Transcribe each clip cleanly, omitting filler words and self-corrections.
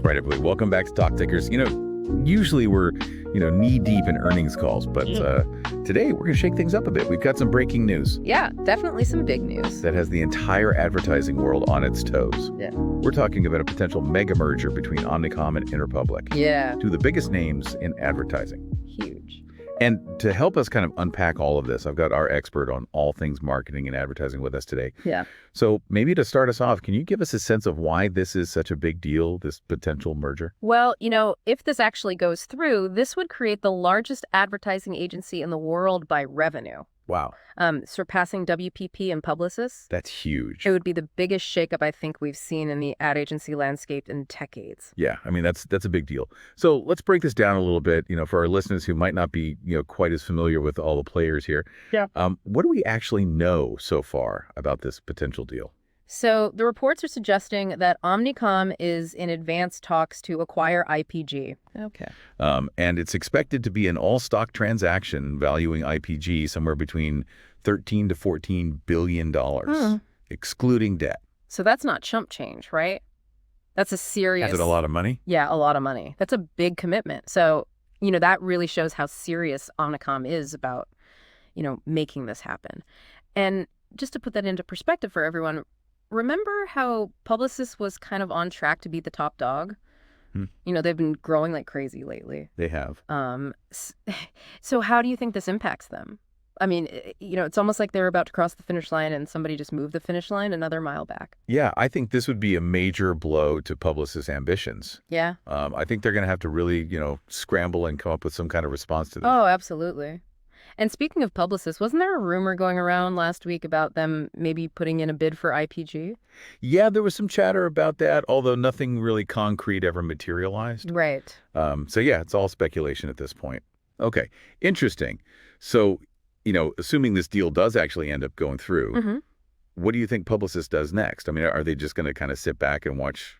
Right, everybody. Welcome back to Talk Tickers. Usually we're, knee deep in earnings calls, but today we're going to shake things up a bit. We've got some breaking news Yeah, definitely some big news. that has the entire advertising world on its toes. Yeah. We're talking about a potential mega merger between Omnicom and Interpublic, Yeah, two of the biggest names in advertising. huge. And to help us kind of unpack all of this, I've got our expert on all things marketing and advertising with us today. Yeah. So maybe to start us off, can you give us a sense of why this is such a big deal, this potential merger? Well, if this actually goes through, this would create the largest advertising agency in the world by revenue, Wow, surpassing WPP and Publicis. that's huge. It would be the biggest shakeup I think we've seen in the ad agency landscape in decades. Yeah, I mean, that's a big deal. So let's break this down a little bit, for our listeners who might not be, quite as familiar with all the players here. Yeah. What do we actually know so far about this potential deal? So the reports are suggesting that Omnicom is in advanced talks to acquire IPG. Okay. And it's expected to be an all-stock transaction valuing IPG somewhere between $13 to $14 billion, excluding debt. So that's not chump change, right? That's a serious... Is it a lot of money? Yeah, a lot of money. That's a big commitment. So, that really shows how serious Omnicom is about, making this happen. And just to put that into perspective for everyone, remember how Publicis was kind of on track to be the top dog? They've been growing like crazy lately. They have. So how do you think this impacts them? I mean, it's almost like they're about to cross the finish line and somebody just moved the finish line another mile back. Yeah, I think this would be a major blow to Publicis' ambitions. Yeah. I think they're going to have to really, scramble and come up with some kind of response to this. Oh, absolutely. And speaking of Publicis, wasn't there a rumor going around last week about them maybe putting in a bid for IPG? Yeah, there was some chatter about that, although nothing really concrete ever materialized. Right. So yeah, it's all speculation at this point. Okay, interesting. So, assuming this deal does actually end up going through, what do you think Publicis does next? I mean, are they just going to kind of sit back and watch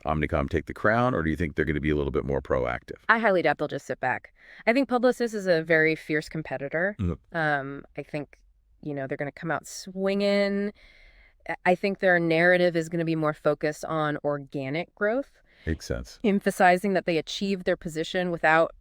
Omnicom take the crown, or do you think they're going to be a little bit more proactive? I highly doubt they'll just sit back. I think Publicis is a very fierce competitor. I think, they're going to come out swinging. I think their narrative is going to be more focused on organic growth. Makes sense. Emphasizing that they achieved their position without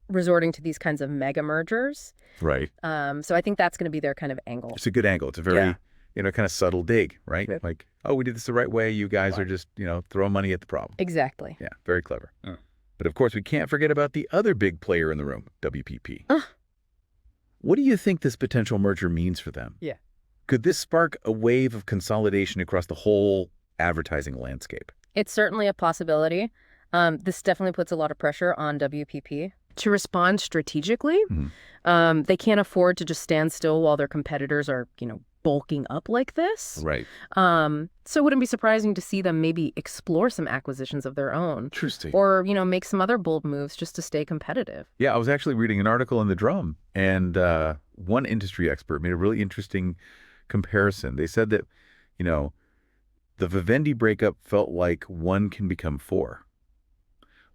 resorting to these kinds of mega mergers. Right. So I think that's going to be their kind of angle. It's a good angle. It's a very, kind of subtle dig, right? Yeah. Like, oh, we did this the right way. You guys are just, throwing money at the problem. Exactly. Yeah, very clever. But of course, we can't forget about the other big player in the room, WPP. What do you think this potential merger means for them? Yeah. Could this spark a wave of consolidation across the whole advertising landscape? It's certainly a possibility. This definitely puts a lot of pressure on WPP to respond strategically. They can't afford to just stand still while their competitors are, bulking up like this. Right. So it wouldn't be surprising to see them maybe explore some acquisitions of their own. Interesting. Or, make some other bold moves just to stay competitive. Yeah, I was actually reading an article in The Drum, and one industry expert made a really interesting comparison. They said that, the Vivendi breakup felt like one can become four,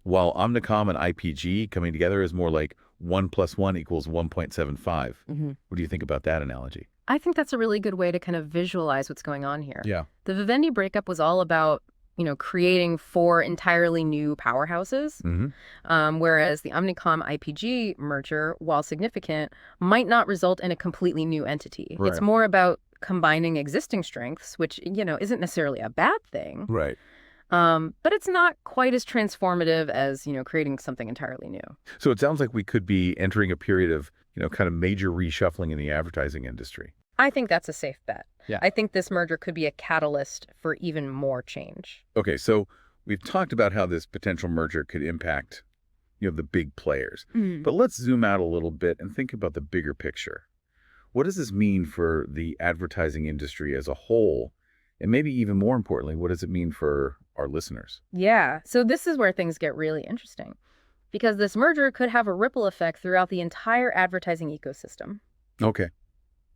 while Omnicom and IPG coming together is more like 1 + 1 = 1.75. What do you think about that analogy? I think that's a really good way to kind of visualize what's going on here. Yeah. The Vivendi breakup was all about, creating 4 entirely new powerhouses, whereas the Omnicom IPG merger, while significant, might not result in a completely new entity. Right. It's more about combining existing strengths, which, isn't necessarily a bad thing. Right. But it's not quite as transformative as, creating something entirely new. So it sounds like we could be entering a period of, kind of major reshuffling in the advertising industry. I think that's a safe bet. Yeah. I think this merger could be a catalyst for even more change. Okay, so we've talked about how this potential merger could impact, the big players. But let's zoom out a little bit and think about the bigger picture. What does this mean for the advertising industry as a whole? And maybe even more importantly, what does it mean for our listeners? Yeah, so this is where things get really interesting, because this merger could have a ripple effect throughout the entire advertising ecosystem. Okay.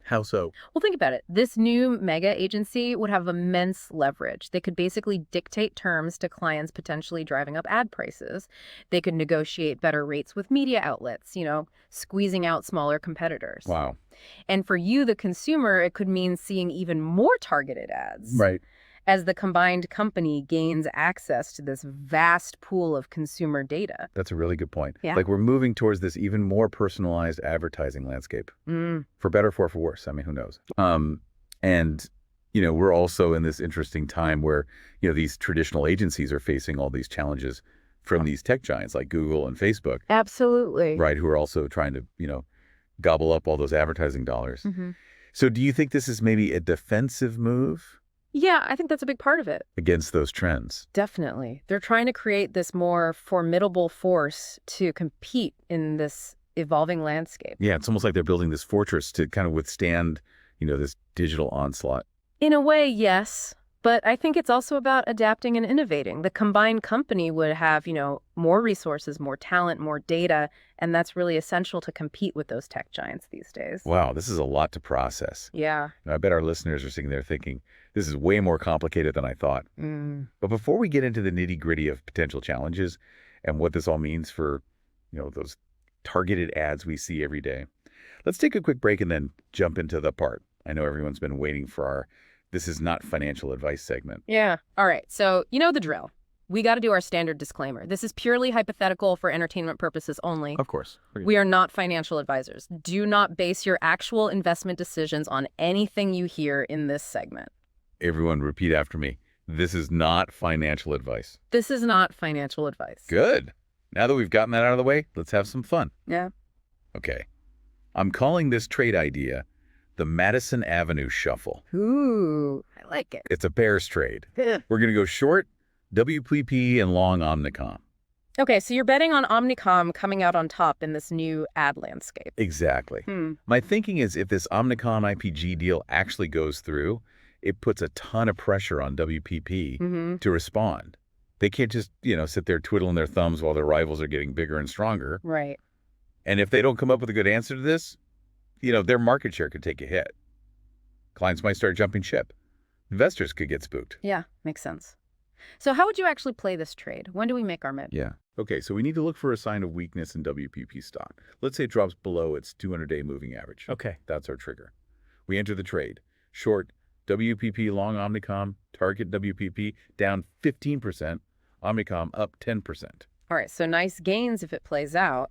How so? Well, think about it. This new mega agency would have immense leverage. They could basically dictate terms to clients, potentially driving up ad prices. They could negotiate better rates with media outlets, squeezing out smaller competitors. Wow. And for you, the consumer, it could mean seeing even more targeted ads. Right. as the combined company gains access to this vast pool of consumer data. That's a really good point. Yeah. Like we're moving towards this even more personalized advertising landscape. For better or for worse. I mean, who knows? And, we're also in this interesting time where, these traditional agencies are facing all these challenges from these tech giants like Google and Facebook, Absolutely. right, who are also trying to, gobble up all those advertising dollars. So do you think this is maybe a defensive move Yeah, I think that's a big part of it. against those trends? Definitely. They're trying to create this more formidable force to compete in this evolving landscape. Yeah, it's almost like they're building this fortress to kind of withstand, this digital onslaught. In a way, yes. But I think it's also about adapting and innovating. The combined company would have, more resources, more talent, more data, and that's really essential to compete with those tech giants these days. Wow, this is a lot to process. Yeah. And I bet our listeners are sitting there thinking, this is way more complicated than I thought. But before we get into the nitty-gritty of potential challenges and what this all means for, those targeted ads we see every day, let's take a quick break and then jump into the part. I know everyone's been waiting for our This Is Not Financial Advice segment. Yeah. All right. So, you know the drill. We got to do our standard disclaimer. This is purely hypothetical for entertainment purposes only. Of course. We are not financial advisors. Do not base your actual investment decisions on anything you hear in this segment. Everyone repeat after me. This is not financial advice. This is not financial advice. Good. Now that we've gotten that out of the way, let's have some fun. Yeah. Okay. I'm calling this trade idea the Madison Avenue Shuffle. Ooh, I like it. It's a bears trade. We're going to go short WPP and long Omnicom. Okay, so you're betting on Omnicom coming out on top in this new ad landscape. Exactly. My thinking is if this Omnicom IPG deal actually goes through, it puts a ton of pressure on WPP to respond. They can't just, sit there twiddling their thumbs while their rivals are getting bigger and stronger. Right. And if they don't come up with a good answer to this, their market share could take a hit. Clients might start jumping ship. Investors could get spooked. Yeah, makes sense. So how would you actually play this trade? When do we make our mid? Yeah. Okay, so we need to look for a sign of weakness in WPP stock. Let's say it drops below its 200-day moving average. Okay, that's our trigger. We enter the trade. Short WPP, long Omnicom, target WPP down 15%, Omnicom up 10%. All right, so nice gains if it plays out,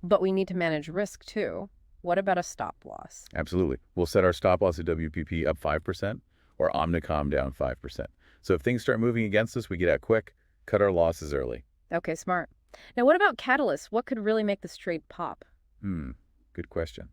but we need to manage risk too. What about a stop loss? Absolutely. We'll set our stop loss at WPP up 5% or Omnicom down 5%. So if things start moving against us, we get out quick, cut our losses early. Okay, smart. Now, what about catalysts? What could really make this trade pop? Good question.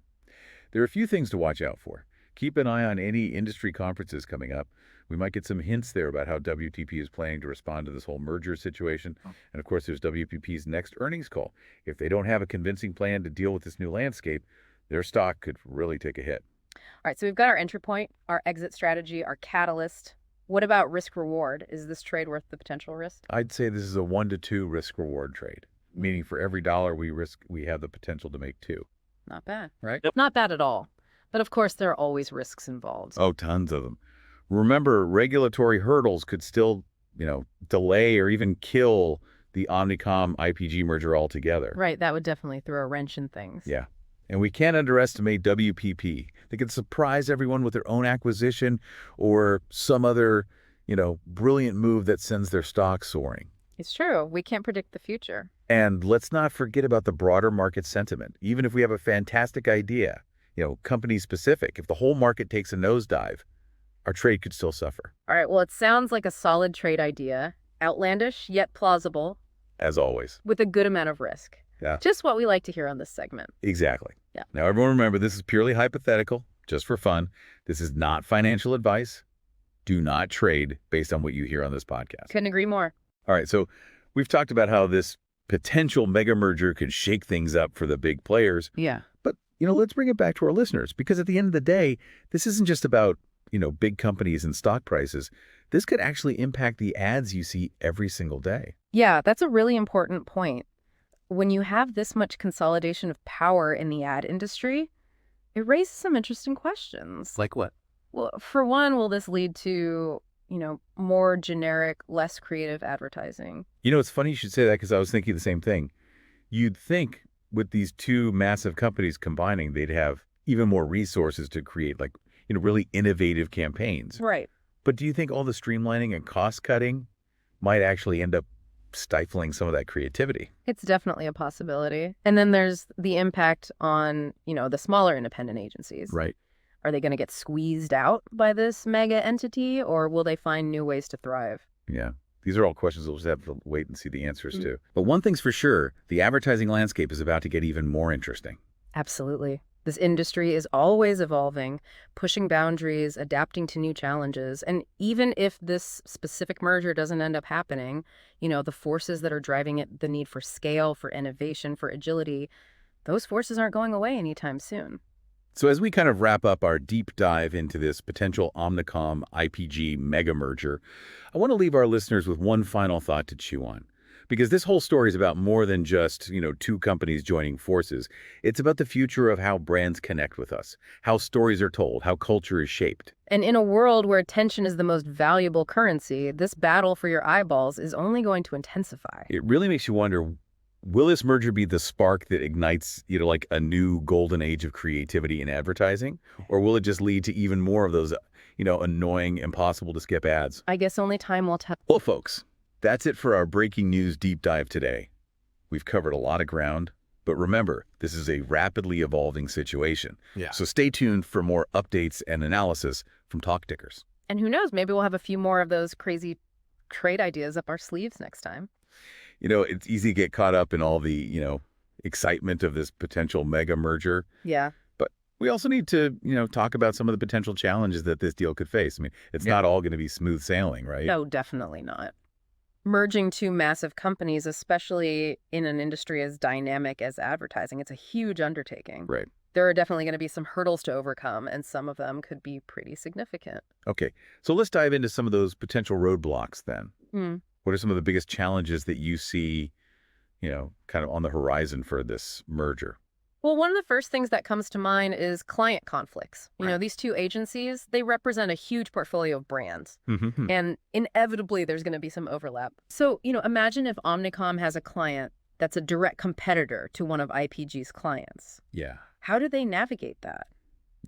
There are a few things to watch out for. Keep an eye on any industry conferences coming up. We might get some hints there about how WPP is planning to respond to this whole merger situation. And of course, there's WPP's next earnings call. If they don't have a convincing plan to deal with this new landscape, their stock could really take a hit. All right, so we've got our entry point, our exit strategy, our catalyst. What about risk reward? Is this trade worth the potential risk? I'd say this is a 1 to 2 risk reward trade, meaning for every dollar we risk, we have the potential to make 2. Not bad. Right? Not bad at all. But of course, there are always risks involved. Oh, tons of them. Remember, regulatory hurdles could still, delay or even kill the Omnicom IPG merger altogether. Right, that would definitely throw a wrench in things. Yeah. And we can't underestimate WPP. They could surprise everyone with their own acquisition or some other, brilliant move that sends their stock soaring. It's true. We can't predict the future. And let's not forget about the broader market sentiment. Even if we have a fantastic idea, company specific, if the whole market takes a nosedive, our trade could still suffer. All right, well, it sounds like a solid trade idea. Outlandish, yet plausible. As always. With a good amount of risk. Yeah. Just what we like to hear on this segment. Exactly. Yeah. Now, everyone remember, this is purely hypothetical, just for fun. This is not financial advice. Do not trade based on what you hear on this podcast. Couldn't agree more. All right, so we've talked about how this potential mega merger could shake things up for the big players. Yeah. But, let's bring it back to our listeners, because at the end of the day, this isn't just about, big companies and stock prices. This could actually impact the ads you see every single day. Yeah, that's a really important point. When you have this much consolidation of power in the ad industry, it raises some interesting questions. Like what? Well, for one, will this lead to, more generic, less creative advertising? It's funny you should say that, because I was thinking the same thing. You'd think with these two massive companies combining, they'd have even more resources to create really innovative campaigns. Right. But do you think all the streamlining and cost cutting might actually end up stifling some of that creativity? It's definitely a possibility. And then there's the impact on, the smaller independent agencies. Right. Are they going to get squeezed out by this mega entity, or will they find new ways to thrive? Yeah. These are all questions we'll just have to wait and see the answers to. But one thing's for sure, the advertising landscape is about to get even more interesting. Absolutely. This industry is always evolving, pushing boundaries, adapting to new challenges. And even if this specific merger doesn't end up happening, the forces that are driving it, the need for scale, for innovation, for agility, those forces aren't going away anytime soon. So as we kind of wrap up our deep dive into this potential Omnicom IPG mega merger, I want to leave our listeners with one final thought to chew on. Because this whole story is about more than just, two companies joining forces. It's about the future of how brands connect with us, how stories are told, how culture is shaped. And in a world where attention is the most valuable currency, this battle for your eyeballs is only going to intensify. It really makes you wonder, will this merger be the spark that ignites, like a new golden age of creativity in advertising? Or will it just lead to even more of those, annoying, impossible to skip ads? I guess only time will tell. Well, folks, that's it for our breaking news deep dive today. We've covered a lot of ground, but remember, this is a rapidly evolving situation. Yeah. So stay tuned for more updates and analysis from Talk Tickers. And who knows, maybe we'll have a few more of those crazy trade ideas up our sleeves next time. It's easy to get caught up in all the, excitement of this potential mega merger. Yeah. But we also need to, talk about some of the potential challenges that this deal could face. I mean, it's not all going to be smooth sailing, right? No, definitely not. Merging two massive companies, especially in an industry as dynamic as advertising, it's a huge undertaking. Right. There are definitely going to be some hurdles to overcome, and some of them could be pretty significant. Okay, so let's dive into some of those potential roadblocks then. What are some of the biggest challenges that you see, kind of on the horizon for this merger? Well, one of the first things that comes to mind is client conflicts. Right. These two agencies, they represent a huge portfolio of brands. Mm-hmm. And inevitably, there's going to be some overlap. So, imagine if Omnicom has a client that's a direct competitor to one of IPG's clients. Yeah. How do they navigate that?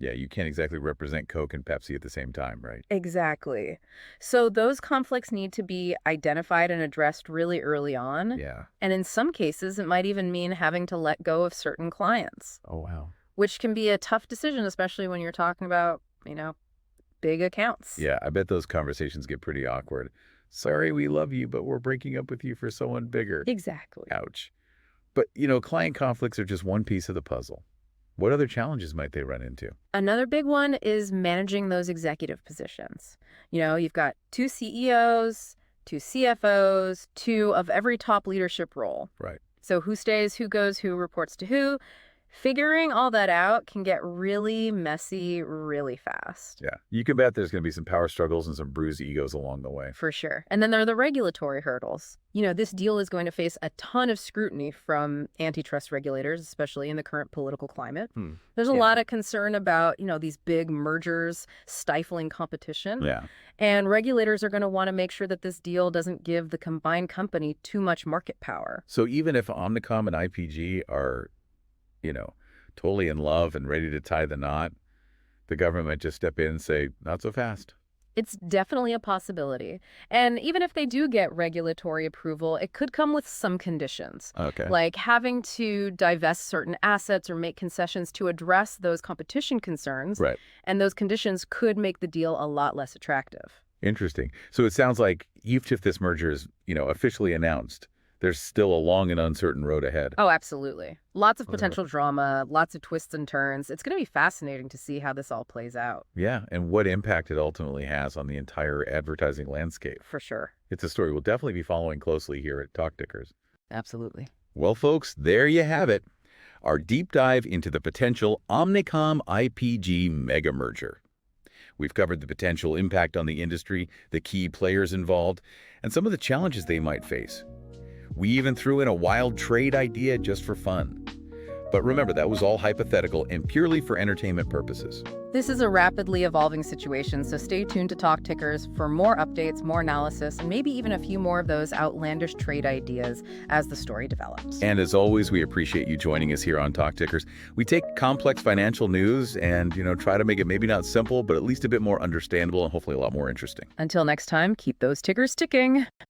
Yeah, you can't exactly represent Coke and Pepsi at the same time, right? Exactly. So those conflicts need to be identified and addressed really early on. Yeah. And in some cases, it might even mean having to let go of certain clients, Oh, wow. which can be a tough decision, especially when you're talking about, big accounts. Yeah, I bet those conversations get pretty awkward. Sorry, we love you, but we're breaking up with you for someone bigger. Exactly. Ouch. But, client conflicts are just one piece of the puzzle. What other challenges might they run into? Another big one is managing those executive positions. You've got two CEOs, two CFOs, two of every top leadership role. Right. So who stays, who goes, who reports to who? Figuring all that out can get really messy really fast. Yeah. You can bet there's going to be some power struggles and some bruised egos along the way. For sure. And then there are the regulatory hurdles. This deal is going to face a ton of scrutiny from antitrust regulators, especially in the current political climate. There's a lot of concern about, these big mergers stifling competition. Yeah. And regulators are going to want to make sure that this deal doesn't give the combined company too much market power. So even if Omnicom and IPG are, totally in love and ready to tie the knot, the government might just step in and say, not so fast. It's definitely a possibility. And even if they do get regulatory approval, it could come with some conditions. Okay. Like having to divest certain assets or make concessions to address those competition concerns. Right. And those conditions could make the deal a lot less attractive. Interesting. So it sounds like even if this merger is, officially announced, there's still a long and uncertain road ahead. Oh, absolutely. Lots of potential drama, lots of twists and turns. It's going to be fascinating to see how this all plays out. Yeah, and what impact it ultimately has on the entire advertising landscape. For sure. It's a story we'll definitely be following closely here at Talk Tickers. Absolutely. Well, folks, there you have it. Our deep dive into the potential Omnicom IPG mega merger. We've covered the potential impact on the industry, the key players involved, and some of the challenges they might face. We even threw in a wild trade idea just for fun. But remember, that was all hypothetical and purely for entertainment purposes. This is a rapidly evolving situation, so stay tuned to Talk Tickers for more updates, more analysis, and maybe even a few more of those outlandish trade ideas as the story develops. And as always, we appreciate you joining us here on Talk Tickers. We take complex financial news and, try to make it maybe not simple, but at least a bit more understandable and hopefully a lot more interesting. Until next time, keep those tickers ticking.